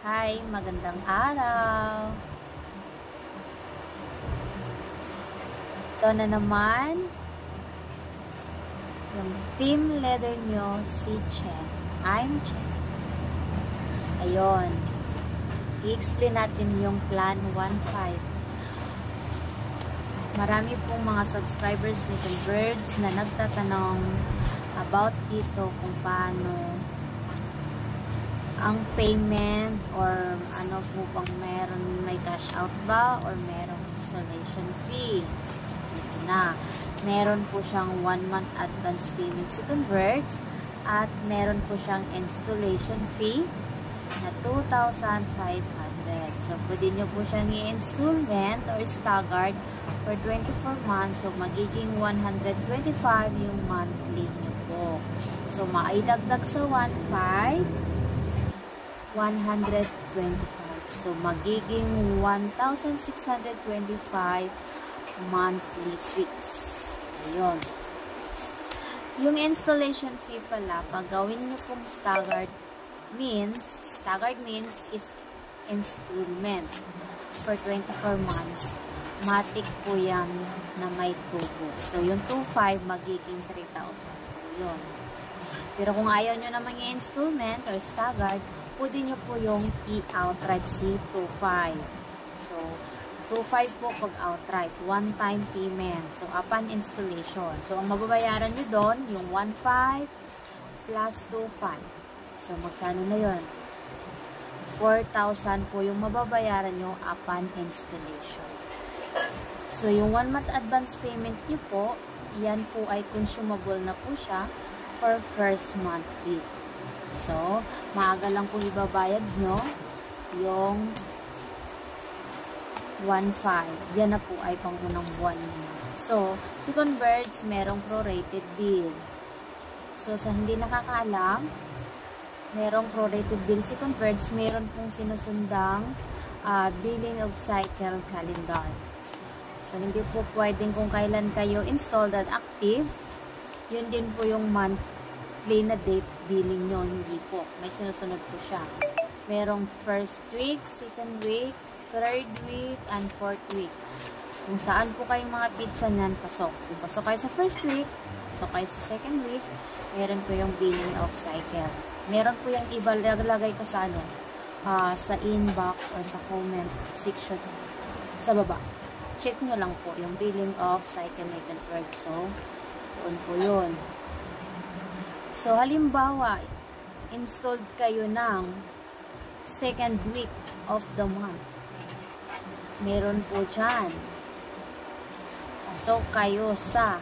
Hi, magandang araw. Ito na naman yung team leader nyo, si Chen. I'm Chen. Ayun. I-explain natin yung plan 1.5. Marami pong mga subscribers ni Converge na nagtatanong about dito kung paano ang payment or ano po bang may cash out ba or merong installation fee. Ito na. Meron po siyang 1 month advance payment si Converge at meron po siyang installation fee na 2,500. So, pwede nyo po siyang i-installment or staggered for 24 months. So, magiging 125 yung monthly nyo po. So, maidagdag sa 1.5 125. So, magiging 1,625 monthly fees. Ayun. Yung installation fee pala, pag gawin nyo pong staggered means is installment for 24 months. Matic po yan na may tubo. So, yung 2,500 magiging 3,000. Ayun. Pero kung ayaw nyo naman yung installment or staggered, pwede nyo po yung i-outright si 2.5. So, 2.5 po pag outright. One-time payment. So, upon installation. So, ang mababayaran nyo doon, yung 1.5 plus 2.5. So, magkano na yun? 4,000 po yung mababayaran nyo upon installation. So, yung 1 month advance payment nyo po, yan po ay consumable na po siya for first month fee. So, maaga lang po ibabayad nyo yung 1.5. Yan na po ay pangunang buwan nyo. So, si Converge, merong prorated bill. So, sa hindi nakakaalam, merong prorated bill si Converge, meron pong sinusundang billing of cycle calendar. So, hindi po pwedeng kung kailan kayo installed at active, yun din po yung monthly na date billing nyo, hindi po. May sinusunod po siya. Merong first week, second week, third week, and fourth week. Kung saan po kayong mga pizza niyan, pasok. Kung pasok kayo sa first week, pasok kayo sa second week, meron po yung billing of cycle. Meron po yung iba, lagay ko sa ano, sa inbox or sa comment section sa baba. Check nyo lang po yung billing of cycle na Converge. So, doon po yun. So, halimbawa, installed kayo ng second week of the month. Meron po dyan. Pasok kayo sa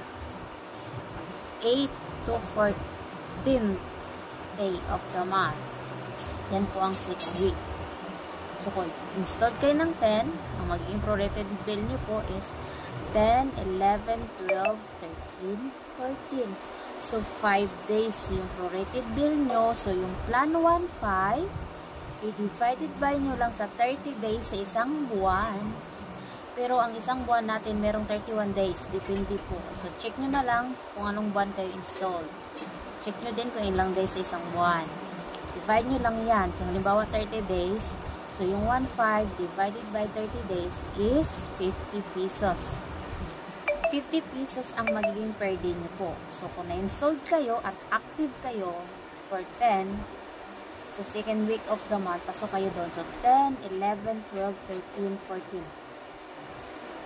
8 to 14th day of the month. Yan po ang second week. So, kung installed kayo ng 10, ang magiging prorated bill nyo po is 10, 11, 12, 13, 14. So, 5 days yung prorated bill nyo. So, yung plan 1.5, i-divided by nyo lang sa 30 days sa isang buwan. Pero, ang isang buwan natin, merong 31 days. Depende po. So, check nyo na lang kung anong buwan kayo install. Check nyo din kung ilang days sa isang buwan. Divide nyo lang yan. So, halimbawa 30 days. So, yung 1.5 divided by 30 days is 50 pesos. 50 pesos ang magiging per day nyo po. So, kung na-installed kayo at active kayo for 10, so second week of the month, pasok kayo doon. So, 10, 11, 12, 13, 14.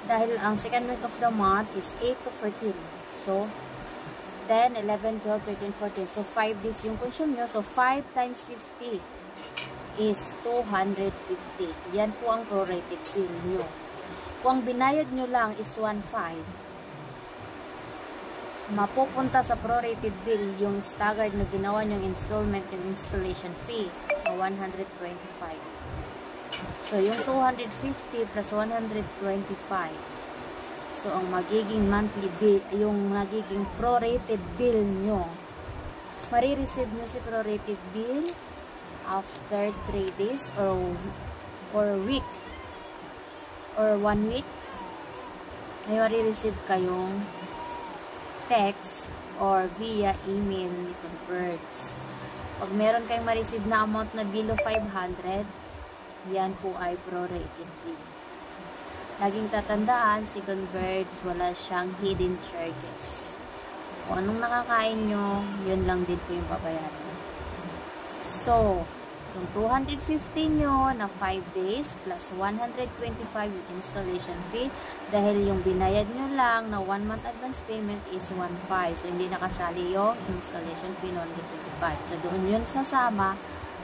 Dahil ang second week of the month is 8 to 14. So, 10, 11, 12, 13, 14. So, 5 days yung consume nyo. So, 5 times 50 is 250. Yan po ang prorated bill nyo. Kung ang binayad nyo lang is 1.5, mapupunta sa prorated bill yung staggered na ginawa nyong installment, yung installation fee na 125. So, yung 250 plus 125. So, ang magiging monthly bill, yung magiging prorated bill nyo, marireceive nyo si prorated bill after 3 days or week or 1 week. May marireceive kayong text or via email ni Converge. Pag meron kayong ma-receive na amount na below 500, yan po ay prorated fee. Laging tatandaan, si Converge, wala siyang hidden charges. Kung anong nakakain nyo, yun lang din po yung babayaran. So, yung 250 nyo na 5 days plus 125 yung installation fee, dahil yung binayad nyo lang na 1 month advance payment is 1.5. So, hindi nakasali yung installation fee na 125. So, doon yun sasama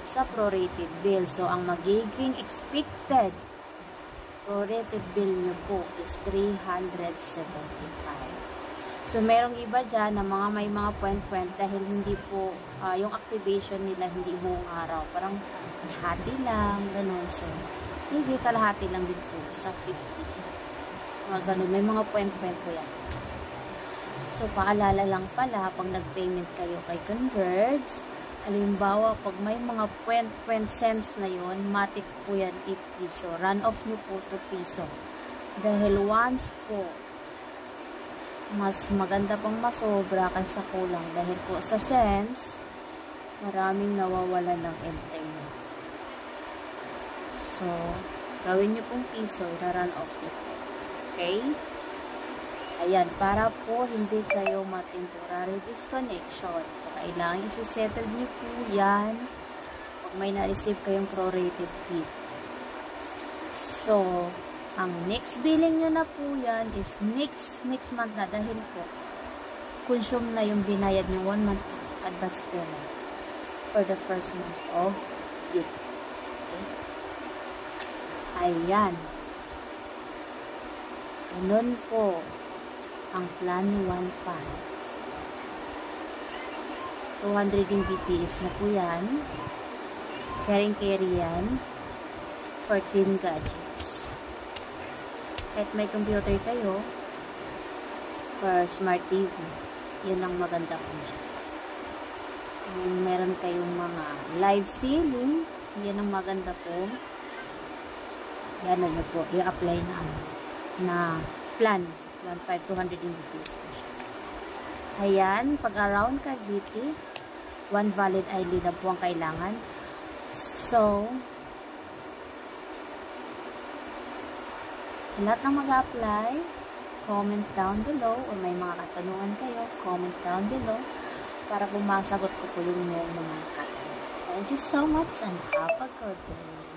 sa prorated bill. So, ang magiging expected prorated bill nyo po is 375. So, merong iba dyan na may mga point dahil hindi po, yung activation nila hindi buong araw. Parang kalahati lang, ganun. So, hindi kalahati lang din po sa 50. Mga ganun. May mga point po yan. So, paalala lang pala, pag nag-payment kayo kay Converge, halimbawa, pag may mga point cents na yon, matik po yan 8 piso. Run off nyo po 2 piso. Dahil once po, mas maganda pang masobra kaysa kulang. Dahil po sa cents, maraming nawawala ng internet. So, gawin nyo pong piso, run off nyo po. Okay? Ayan, para po hindi kayo ma-temporary disconnection. So, kailangan isi-settle nyo po yan pag may na-receive kayong prorated fee. So, ang next billing nyo na po yan is next month na dahil po consume na yung binayad nyo 1 month advance payment for the first month of it. Okay? Ayan. Ganun po ang plan 1.5. 200 Mbps na po yan. Carry yan. 14 gadgets. Kahit may computer kayo, for smart TV, yun ang maganda po siya. Kung meron kayong mga live ceiling, yun ang maganda po. Yan na po, i-apply na plan. 1.5, 200 Mbps po siya. Ayan, pag around Cavite, 1 valid ID na po ang kailangan. So, sa lahat ng mag-apply, comment down below, o may mga katanungan kayo, comment down below, para pumasagot ko po yung mga katanungan. Thank you so much and have a good day.